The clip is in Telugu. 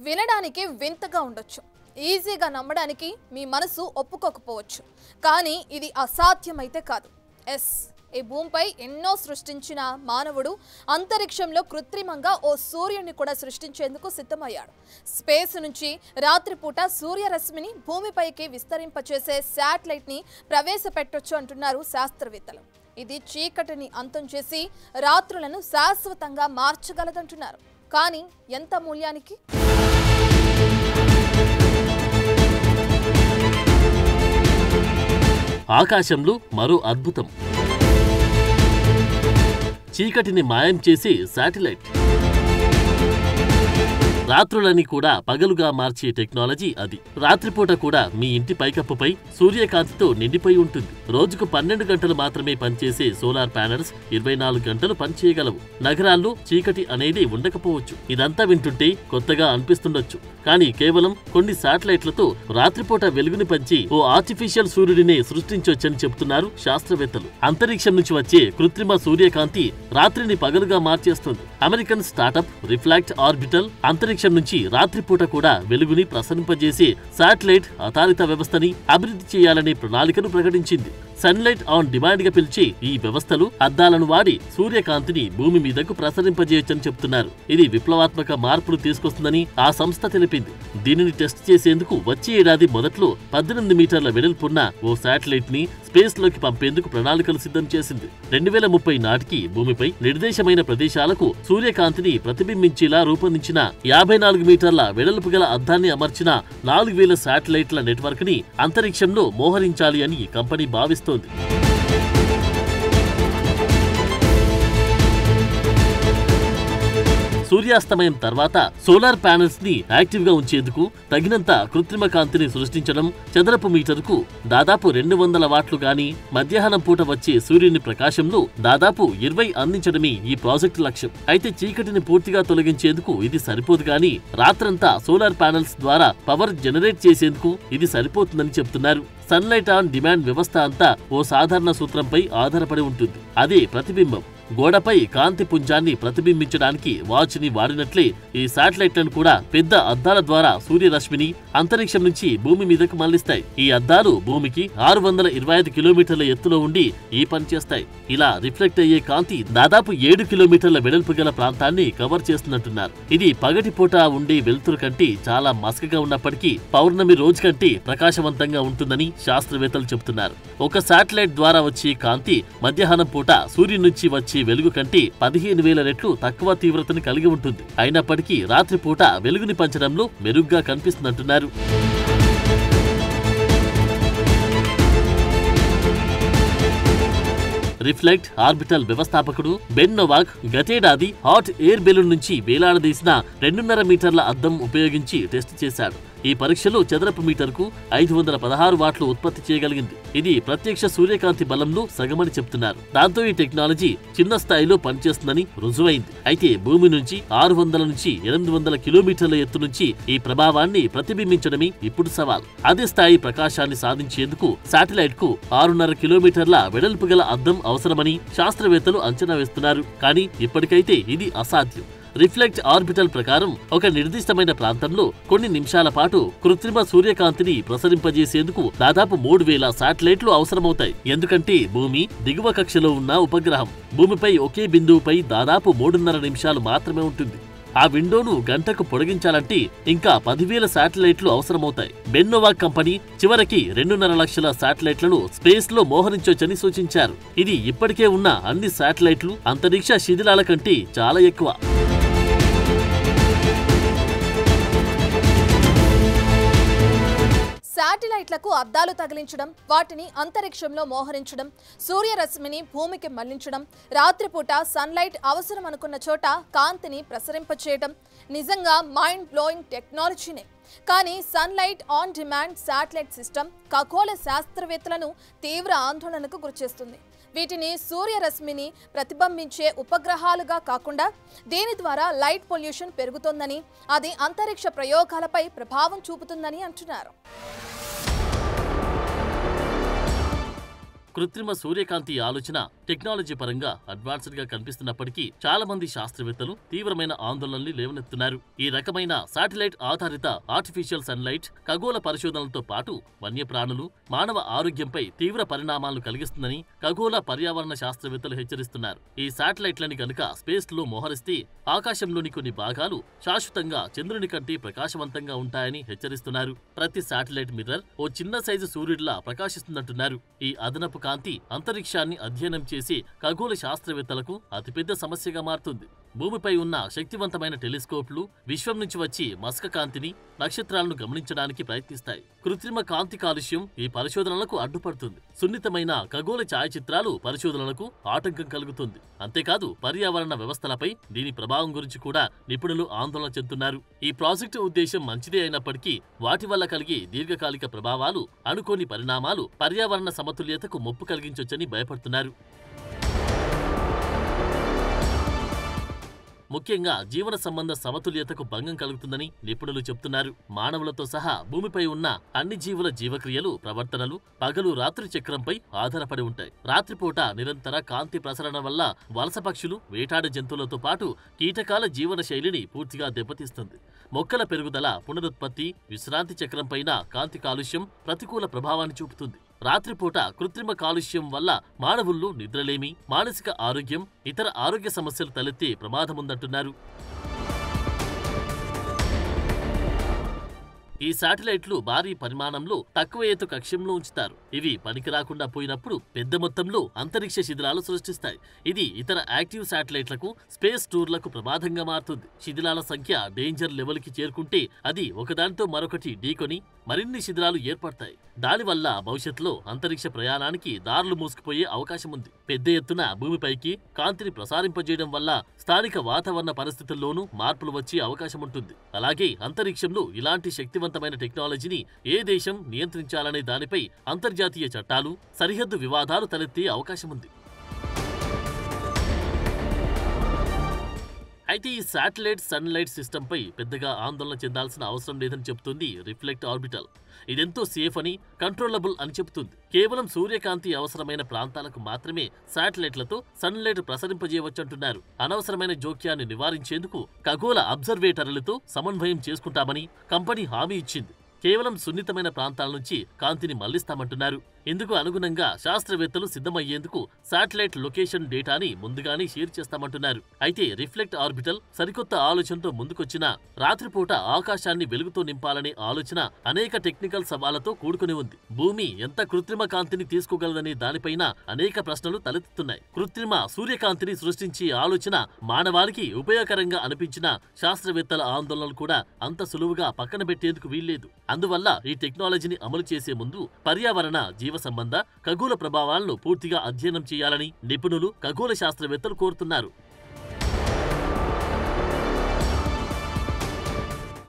వినడానికి వింతగా ఉండొచ్చు, ఈజీగా నమ్మడానికి మీ మనసు ఒప్పుకోకపోవచ్చు. కానీ ఇది అసాధ్యమైతే కాదు. ఈ భూమిపై ఎన్నో సృష్టించిన మానవుడు అంతరిక్షంలో కృత్రిమంగా ఓ సూర్యుడిని కూడా సృష్టించేందుకు సిద్ధమయ్యాడు. స్పేస్ నుంచి రాత్రిపూట సూర్యరశ్మిని భూమిపైకి విస్తరింపచేసే శాటిలైట్ ని ప్రవేశపెట్టొచ్చు అంటున్నారు శాస్త్రవేత్తలు. ఇది చీకటిని అంతం చేసి రాత్రులను శాశ్వతంగా మార్చగలదంటున్నారు. కానీ ఎంత మూల్యానికి? ఆకాశంలో మరో అద్భుతం. చీకటిని మాయం చేసే శాటిలైట్. రాత్రులని కూడా పగలుగా మార్చే టెక్నాలజీ అది. రాత్రిపూట కూడా మీ ఇంటి పైకప్పుపై సూర్యకాంతితో నిండిపోయి ఉంటుంది. రోజుకు 12 గంటలు మాత్రమే పనిచేసే సోలార్ ప్యానెల్స్ 24 గంటలు పనిచేయగలవు. నగరాల్లో చీకటి అనేది ఉండకపోవచ్చు. ఇదంతా వింటుంటే కొత్తగా అనిపిస్తుండొచ్చు. కానీ కేవలం కొన్ని శాటిలైట్లతో రాత్రిపూట వెలుగుని పంచి ఓ ఆర్టిఫిషియల్ సూర్యుడినే సృష్టించొచ్చని చెబుతున్నారు శాస్త్రవేత్తలు. అంతరిక్షం నుంచి వచ్చే కృత్రిమ సూర్యకాంతి రాత్రిని పగలుగా మార్చేస్తుంది. అమెరికన్ స్టార్టప్ రిఫ్లాక్ట్ ఆర్బిటల్ అంతరిక్షం నుంచి రాత్రిపూట కూడా వెలుగుని ప్రసరింపజేసే శాటిలైట్ ఆధారిత వ్యవస్థని అభివృద్ధి చేయాలనే ప్రణాళికను ప్రకటించింది. సన్లైట్ ఆన్ డిమాండ్ గా పిలిచే ఈ వ్యవస్థలు అద్దాలను వాడి సూర్యకాంతిని భూమి మీదకు ప్రసరింపజేయొచ్చని చెబుతున్నారు. ఇది విప్లవాత్మక మార్పులు తీసుకొస్తుందని ఆ సంస్థ తెలిపింది. దీనిని టెస్ట్ చేసేందుకు వచ్చే ఏడాది మొదట్లో 18 మీటర్ల వెడల్పున్న ఓ శాటిలైట్ ని స్పేస్ లోకి పంపేందుకు ప్రణాళికలు సిద్ధం చేసింది. 2030 నాటికి భూమిపై నిర్దేశమైన ప్రదేశాలకు సూర్యకాంతిని ప్రతిబింబించేలా రూపొందించిన 54 మీటర్ల వెడల్పు గల అద్దాన్ని అమర్చిన 4000 శాటిలైట్ల నెట్వర్క్ ని అంతరిక్షంలో మోహరించాలి అని కంపెనీ భావిస్తోంది. సూర్యాస్తమయం తర్వాత సోలార్ ప్యానెల్స్ ని యాక్టివ్ గా ఉంచేందుకు తగినంత కృత్రిమ కాంతిని సృష్టించడం, చదరపు మీటరుకు దాదాపు 200 వాట్లు గాని మధ్యాహ్నం పూట వచ్చే సూర్యుని ప్రకాశంలో దాదాపు 20 అందించడమే ఈ ప్రాజెక్టు లక్ష్యం. అయితే చీకటిని పూర్తిగా తొలగించేందుకు ఇది సరిపోదు గాని రాత్రంతా సోలార్ ప్యానెల్స్ ద్వారా పవర్ జనరేట్ చేసేందుకు ఇది సరిపోతుందని చెప్తున్నారు. సన్లైట్ ఆన్ డిమాండ్ వ్యవస్థ అంతా ఓ సాధారణ సూత్రంపై ఆధారపడి ఉంటుంది. అదే ప్రతిబింబం. గోడపై కాంతి పుంజాన్ని ప్రతిబింబించడానికి వాచ్ ని వాడినట్లే ఈ శాటిలైట్లను కూడా పెద్ద అద్దాల ద్వారా సూర్యరశ్మిని అంతరిక్షం నుంచి భూమి మీదకు మళ్లిస్తాయి. ఈ అద్దాలు భూమికి 625 కిలోమీటర్ల ఎత్తులో ఉండి ఈ పని చేస్తాయి. ఇలా రిఫ్లెక్ట్ అయ్యే కాంతి దాదాపు 7 కిలోమీటర్ల వెడల్పు గల ప్రాంతాన్ని కవర్ చేస్తున్నట్టున్నారు. ఇది పగటిపూట ఉండే వెలుతురు కంటే చాలా మసకగా ఉన్నప్పటికీ పౌర్ణమి రోజు కంటే ప్రకాశవంతంగా ఉంటుందని శాస్త్రవేత్తలు చెబుతున్నారు. ఒక శాటిలైట్ ద్వారా వచ్చే కాంతి మధ్యాహ్నం పూట సూర్యుని నుంచి వచ్చే వెలుగు కంటే 15,000 రెట్లు తక్కువ తీవ్రతను కలిగి ఉంటుంది. అయినప్పటికీ రాత్రిపూట వెలుగుని పంచడంలో మెరుగ్గా కనిపిస్తుందంటున్నారు. రిఫ్లెక్ట్ ఆర్బిటల్ వ్యవస్థాపకుడు బెన్ నోవాక్ గతేడాది హాట్ ఎయిర్ బెలూన్ నుంచి వేలాడదీసిన 2.5 మీటర్ల అద్దం ఉపయోగించి టెస్ట్ చేశాడు. ఈ పరీక్షలో చదరపు మీటర్కు 516 వాట్లు ఉత్పత్తి చేయగలిగింది. ఇది ప్రత్యక్ష సూర్యకాంతి బలంలో సగమని చెప్తున్నారు. దాంతో ఈ టెక్నాలజీ చిన్న స్థాయిలో పనిచేస్తుందని రుజువైంది. అయితే భూమి నుంచి 600 నుంచి 800 కిలోమీటర్ల ఎత్తు నుంచి ఈ ప్రభావాన్ని ప్రతిబింబించడమే ఇప్పుడు సవాల్. అదే స్థాయి ప్రకాశాన్ని సాధించేందుకు శాటిలైట్ కు 6.5 కిలోమీటర్ల వెడల్పు గల అద్దం అవసరమని శాస్త్రవేత్తలు అంచనా వేస్తున్నారు. కానీ ఇప్పటికైతే ఇది అసాధ్యం. రిఫ్లెక్ట్ ఆర్బిటల్ ప్రకారం ఒక నిర్దిష్టమైన ప్రాంతంలో కొన్ని నిమిషాల పాటు కృత్రిమ సూర్యకాంతిని ప్రసరింపజేసేందుకు దాదాపు 3000 శాటిలైట్లు అవసరమవుతాయి. ఎందుకంటే భూమి దిగువ కక్షలో ఉన్న ఉపగ్రహం భూమిపై ఒకే బిందువుపై దాదాపు 3.5 నిమిషాలు మాత్రమే ఉంటుంది. ఆ విండోను గంటకు పొడిగించాలంటే ఇంకా 10,000 శాటిలైట్లు అవసరమవుతాయి. బెన్ నోవాక్ కంపెనీ చివరికి 2.5 లక్షల శాటిలైట్లను స్పేస్ లో మోహరించొచ్చని సూచించారు. ఇది ఇప్పటికే ఉన్న అన్ని శాటిలైట్లు అంతరిక్ష శిథిలాల కంటే చాలా ఎక్కువ. శాటిలైట్లకు అద్దాలు తగిలించడం, వాటిని అంతరిక్షంలో మోహరించడం, సూర్యరశ్మిని భూమికి మళ్లించడం, రాత్రిపూట సన్లైట్ అవసరం అనుకున్న చోట కాంతిని ప్రసరింపచేయడం నిజంగా మైండ్ బ్లోయింగ్ టెక్నాలజీనే. కానీ sunlight on demand satellite system ఖగోళ శాస్త్రవేత్తలను తీవ్ర ఆందోళనకు గురిచేస్తుంది. వీటిని సూర్యరశ్మిని ప్రతిబింబించే ఉపగ్రహాలుగా కాకుండా దీని ద్వారా లైట్ పొల్యూషన్ పెరుగుతోందని, అది అంతరిక్ష ప్రయోగాలపై ప్రభావం చూపుతుందని అంటున్నారు. కృత్రిమ సూర్యకాంతి ఆలోచన టెక్నాలజీ పరంగా అడ్వాన్స్డ్ గా కనిపిస్తున్నప్పటికీ చాలా మంది శాస్త్రవేత్తలు తీవ్రమైన ఆందోళనల్ని లేవనెత్తున్నారు. ఈ రకమైన శాటిలైట్ ఆధారిత ఆర్టిఫిషియల్ సన్లైట్ ఖగోళ పరిశోధనలతో పాటు వన్యప్రాణులు, మానవ ఆరోగ్యంపై తీవ్ర పరిణామాలను కలిగిస్తుందని ఖగోళ పర్యావరణ శాస్త్రవేత్తలు హెచ్చరిస్తున్నారు. ఈ శాటిలైట్లని గనుక స్పేస్ లో మోహరిస్తే ఆకాశంలోని కొన్ని భాగాలు శాశ్వతంగా చంద్రుని కంటే ప్రకాశవంతంగా ఉంటాయని హెచ్చరిస్తున్నారు. ప్రతి శాటిలైట్ మిర్రర్ ఓ చిన్న సైజు సూర్యుడిలా ప్రకాశిస్తుందంటున్నారు. ఈ అదనపు కాంతి అంతరిక్షాన్ని అధ్యయనం చేసి ఖగోళ శాస్త్రవేత్తలకు అతిపెద్ద సమస్యగా మారుతుంది. భూమిపై ఉన్న శక్తివంతమైన టెలిస్కోప్లు విశ్వం నుంచి వచ్చి మసక కాంతిని, నక్షత్రాలను గమనించడానికి ప్రయత్నిస్తాయి. కృత్రిమ కాంతి కాలుష్యం ఈ పరిశోధనలకు అడ్డుపడుతుంది. సున్నితమైన ఖగోళ ఛాయాచిత్రాలు పరిశోధనలకు ఆటంకం కలుగుతుంది. అంతేకాదు పర్యావరణ వ్యవస్థలపై దీని ప్రభావం గురించి కూడా నిపుణులు ఆందోళన చెందుతున్నారు. ఈ ప్రాజెక్టు ఉద్దేశం మంచిదే అయినప్పటికీ వాటి వల్ల కలిగే దీర్ఘకాలిక ప్రభావాలు, అనుకోని పరిణామాలు పర్యావరణ సమతుల్యతకు ముప్పు కలిగించొచ్చని భయపడుతున్నారు. ముఖ్యంగా జీవన సంబంధ సమతుల్యతకు భంగం కలుగుతుందని నిపుణులు చెబుతున్నారు. మానవులతో సహా భూమిపై ఉన్న అన్ని జీవుల జీవక్రియలు, ప్రవర్తనలు పగలు రాత్రి చక్రంపై ఆధారపడి ఉంటాయి. రాత్రిపూట నిరంతర కాంతి ప్రసరణ వల్ల వలస పక్షులు, వేటాడే జంతువులతో పాటు కీటకాల జీవన శైలిని పూర్తిగా దెబ్బతీస్తుంది. మొక్కల పెరుగుదల, పునరుత్పత్తి, విశ్రాంతి చక్రంపైన కాంతి కాలుష్యం ప్రతికూల ప్రభావాన్ని చూపుతుంది. రాత్రిపూట కృత్రిమ కాలుష్యం వల్ల మానవుల్లో నిద్రలేమి, మానసిక ఆరోగ్యం, ఇతర ఆరోగ్య సమస్యలు తలెత్తే ప్రమాదముందంటున్నారు. ఈ శాటిలైట్లు భారీ పరిమాణంలో తక్కువ ఎత్తు కక్ష్యంలో ఉంచుతారు. ఇవి పనికి రాకుండా పోయినప్పుడు పెద్ద మొత్తంలో అంతరిక్ష శిథిలాలు సృష్టిస్తాయి. ఇది ఇతర యాక్టివ్ శాటిలైట్లకు, స్పేస్ టూర్లకు ప్రమాదంగా మారుతుంది. శిథిలాల సంఖ్య డేంజర్ లెవెల్ కి చేరుకుంటే అది ఒకదానితో మరొకటి ఢీకొని మరిన్ని శిథిలాలు ఏర్పడతాయి. దానివల్ల భవిష్యత్తులో అంతరిక్ష ప్రయాణానికి దారులు మూసుకుపోయే అవకాశం ఉంది. పెద్ద ఎత్తున భూమిపైకి కాంతిని ప్రసారింపజేయడం వల్ల స్థానిక వాతావరణ పరిస్థితుల్లోనూ మార్పులు వచ్చే అవకాశం ఉంటుంది. అలాగే అంతరిక్షంలో ఇలాంటి శక్తివంతమైన టెక్నాలజీని ఏ దేశం నియంత్రించాలనే దానిపై అంతర్జాతీయ చట్టాలు, సరిహద్దు వివాదాలు తలెత్తే అవకాశం ఉంది. అయితే ఈ శాటిలైట్ సన్లైట్ సిస్టంపై పెద్దగా ఆందోళన చెందాల్సిన అవసరం లేదని చెబుతుంది రిఫ్లెక్ట్ ఆర్బిటల్. ఇదెంతో సేఫ్ అని, కంట్రోలబుల్ అని చెబుతుంది. కేవలం సూర్యకాంతి అవసరమైన ప్రాంతాలకు మాత్రమే శాటిలైట్లతో సన్లైట్ ప్రసరింపజేయవచ్చంటున్నారు. అనవసరమైన జోక్యాన్ని నివారించేందుకు ఖగోళ అబ్జర్వేటర్లతో సమన్వయం చేసుకుంటామని కంపెనీ హామీ ఇచ్చింది. కేవలం సున్నితమైన ప్రాంతాల నుంచి కాంతిని మళ్లిస్తామంటున్నారు. ఇందుకు అనుగుణంగా శాస్త్రవేత్తలు సిద్ధమయ్యేందుకు శాటిలైట్ లొకేషన్ డేటాని ముందుగానే షేర్ చేస్తామంటున్నారు. అయితే రిఫ్లెక్ట్ ఆర్బిటల్ సరికొత్త ఆలోచనతో ముందుకొచ్చిన రాత్రిపూట ఆకాశాన్ని వెలుగుతో నింపాలనే ఆలోచన అనేక టెక్నికల్ సవాళ్లతో కూడుకుని ఉంది. భూమి ఎంత కృత్రిమ కాంతిని తీసుకోగలదనే దానిపైన అనేక ప్రశ్నలు తలెత్తుతున్నాయి. కృత్రిమ సూర్యకాంతిని సృష్టించే ఆలోచన మానవాళికి ఉపయోగకరంగా అనిపించిన శాస్త్రవేత్తల ఆందోళనలు కూడా అంత సులువుగా పక్కన పెట్టేందుకు వీల్లేదు. అందువల్ల ఈ టెక్నాలజీని అమలు చేసే ముందు పర్యావరణ, జీవ సంబంధ, ఖగోళ ప్రభావాలను పూర్తిగా అధ్యయనం చేయాలని నిపుణులు, ఖగోళ శాస్త్రవేత్తలు కోరుతున్నారు.